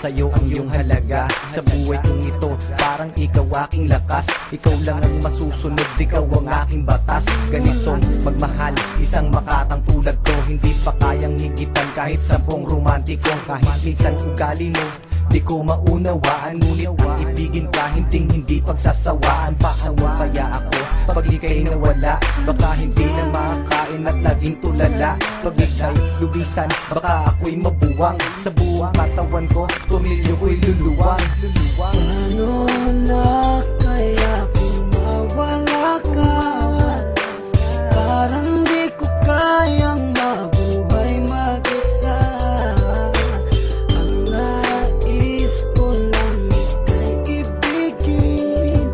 sa'yo ang iyong halaga. Sa buhay kong ito, parang ikaw aking lakas. Ikaw lang ang masusunod, ikaw ang aking batas. Ganitong magmahal, isang makatang tulad ko, hindi pa kayang higitan kahit 10 romantiko. Kahit minsan ugali mo di ko maunawaan, ngunit ang ibigin ka hindi pagsasawaan. Paano kaya ako pag ika'y nawala? Baka hindi na makakain at laging tulala. Pag ika'y lubisan, baka ako'y mabuwang. Sa buong katawan ko, tornilyo ko'y luluwang. Paano na kaya kung mawala ka? Parang di ko kayang mabuhay mag-isa. Ang nais ko lang ay ibigin,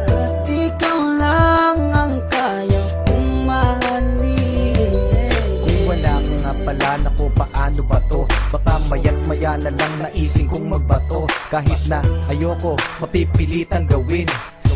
at ikaw lang ang kaya kong mahalin. Kung wala ka nga pala, naku paano ba to? Baka maya't maya na lang naising kong magbato. Kahit na ayoko, mapipilitang gawin.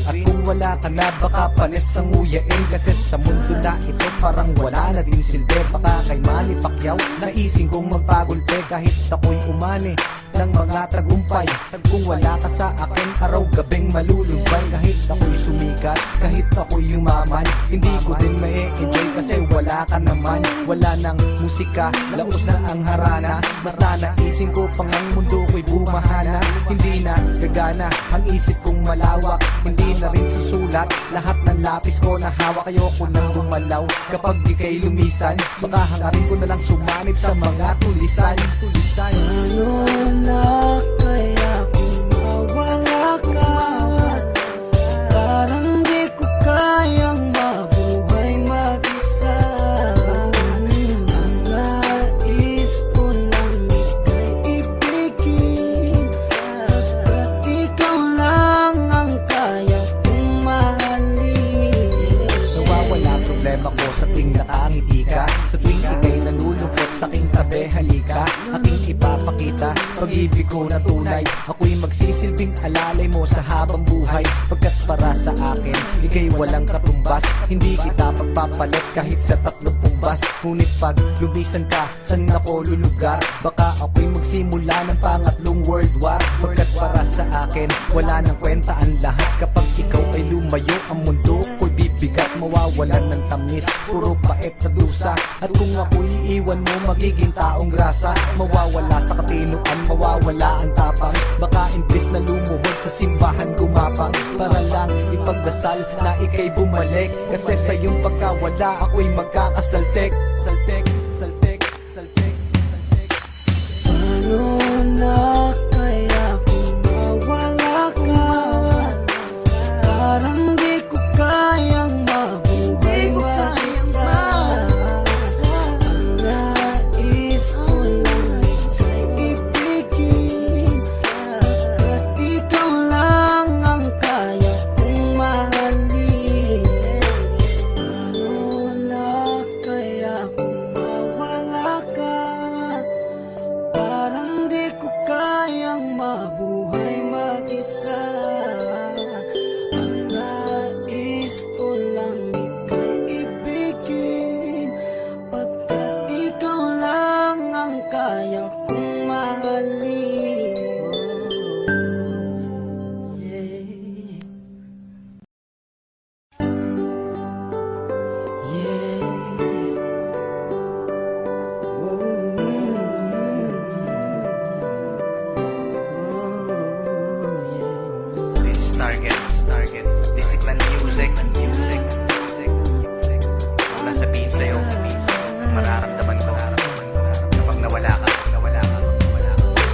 At kung wala ka na, baka panis ang nguyain. Kasi sa mundo na ito, parang wala na din silbi. Baka kay Manny Pacquiao, naising kong magpagulpe. Kahit ako'y umani ng mga tagumpay, at kung wala ka sa akin, araw-gabing malulubay. Kahit ako'y sumikat, kahit ako'y yumaman, hindi ko din ma-enjoy kasi wala ka naman. Wala nang musika, laos na ang harana. Basta naising ko pang ang mundo ko'y bumahana. Hindi na gagana ang isip kong malawak, hindi na rin susulat lahat ng lapis ko na hawak. Ayoko nang bumalaw kapag di kay lumisan, baka hangarin ko na lang sumanib sa mga tulisan. Paano na kaya kung mawala ka? Parang di ko kayang mabuhay mag-isa. Ang nais ko lang ika'y ibigin, at ikaw lang ang kaya kong mahalin. Nawawala problema ko sa tuwing nakangiti ka, sa tuwing ika'y nalulungkot sa aking tabi. Halika, aking ipapakita pag-ibig ko na tunay. Ako'y magsisilbing alalay mo sa habang buhay, pagkat para sa akin ika'y walang katumbas. Hindi kita pagpapalit kahit sa 30 bas. Ngunit pag lumisan ka, saan ako lulugar? Baka ako'y magsimula ng pangatlong world war. Pagkat para sa akin wala nang kwenta ang lahat. Kapag ikaw ay lumayo, ang mundo ko'y bibigat. Mawawalan ng tamis, puro pait na dusa. At kung ako'y iiwan mo, magiging taong grasa. Mawawala sa katinuan, mawawala ang tapang. Baka imbis na lumuhod sa simbahan gumapang, para lang ipagdasal na ika'y bumalik. Kasi sa iyong pagkawala, ako'y magkakasaltek. Saltek, saltek, saltek, saltek. Paano na kaya kung mawala ka? Parang di ko kayang mabuhay mag-isa. Ang nais ko lang ay ibigin, at ikaw lang ang kaya kong mahalin. Paano na kaya kung mawala ka? Parang di ko kayang mabuhay mag-isa. Ang nais ko lang ika'y ibigin, pagkat ikaw lang ang kaya kong mahalin. Yeah. This is Target, Discipline Music. Wala sabihin sa'yo, mararamdaman ko kapag nawala ka.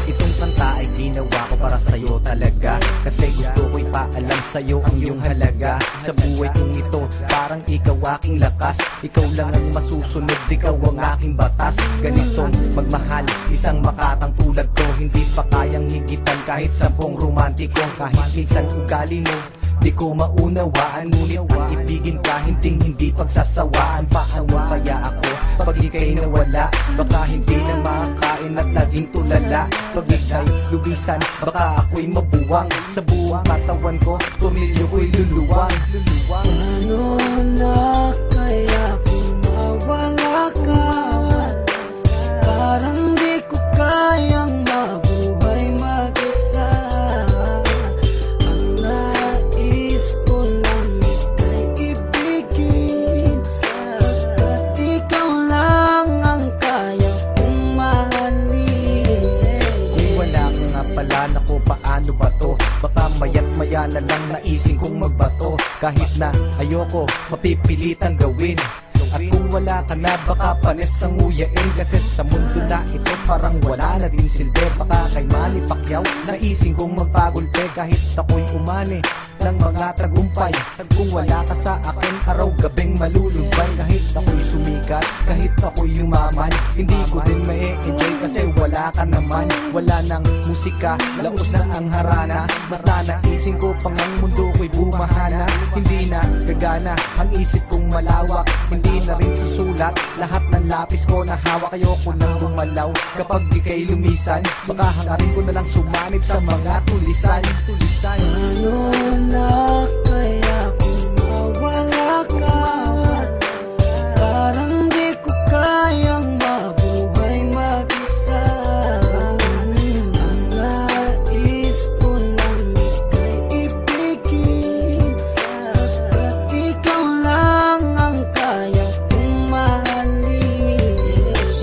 Itong kanta ay ginawa ko para sa'yo talaga, kasi gusto ko'y paalam sa'yo ang iyong halaga. Sa buhay kong ito, parang ikaw aking lakas. Ikaw lang ang masusunod, ikaw ang aking batas. Ganitong magmahal, isang makatang tulad ko, hindi pa kayang higitan kahit 10 romantiko. Kahit minsan ugali mo di ko maunawaan, ngunit ang ibigin ka hindi pagsasawaan. Paano kaya ako pag ika'y nawala? Baka hindi na makakain at laging tulala. Pag ika'y lubisan, baka ako'y mabuwang. Sa buong katawan ko, tornilyo ko'y luluwang. Paano na kaya kung mawala ka? Parang di ko kayang mabuhay bato. Baka maya't maya na lang naising kong magbato. Kahit na ayoko, mapipilitang gawin. At kung wala ka na, baka panis ang nguyain. Kasi sa mundo na ito parang wala na din silbi. Baka kay Manny Pacquiao naising kong magpagulpe. Kahit ako'y umani ng mga tagumpay. At kung wala ka sa akin, araw-gabing malulubay. Kahit ako'y sumikat, kahit ako'y yumaman, hindi ko din ma-enjoy kasi wala ka naman. Wala nang musika, laos na ang harana. Basta naising ko pang ang mundo ko'y bumahana. Hindi na gagana ang isip kong malawak. Hindi na rin susulat lahat ng lapis ko na hawak. Ayoko nang bumalaw kapag di kay lumisan. Baka hangarin ko na lang sumanib sa mga tulisan. Ano na kaya kung mawala ka? Parang di ko kayang mabuhay mag-isa. Ang nais ko lang ika'y ibigin, at ikaw lang ang kaya kong mahalin.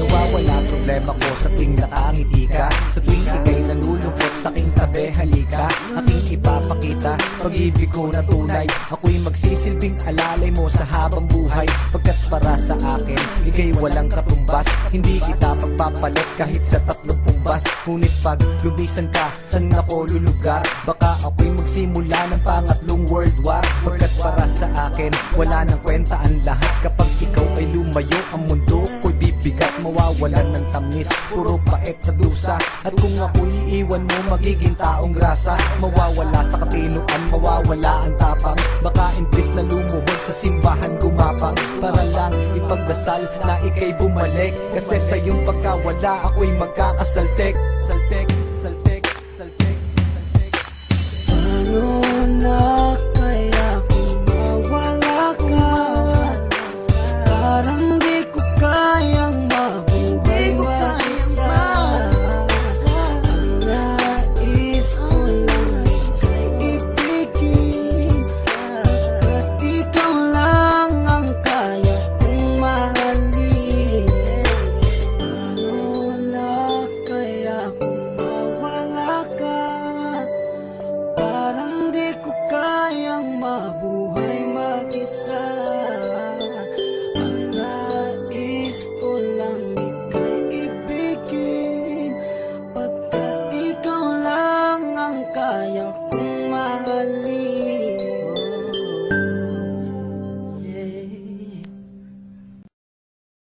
Nawawala problema ko sa tuwing nakangiti ka. Sa tuwing ika'y nanulungkot sa aking tabi, halika. Aking ipapakita pag-ibig ko na tunay. Ako'y magsisilbing alalay mo sa habang buhay. Pagkat para sa akin, ika'y walang katumbas. Hindi kita pagpapalit kahit sa 30 bas. Ngunit pag lumisan ka, saan ako lulugar? Baka ako'y magsimula ng pangatlong world war. Pagkat para sa akin, wala nang kwenta ang lahat. Kapag ikaw ay lumayo, ang mundo ko'y bibigat. Mawawalan ng tamis, puro pait na dusa. At kung ako'y iiwan mo, magiging taong grasa. Mawawala sa katinuan, mawawala ang tapang. Baka imbis na lumuhod sa simbahan gumapang, para lang ipagdasal na ika'y bumalik. Kasi sa iyong pagkawala, ako'y magkakasaltek.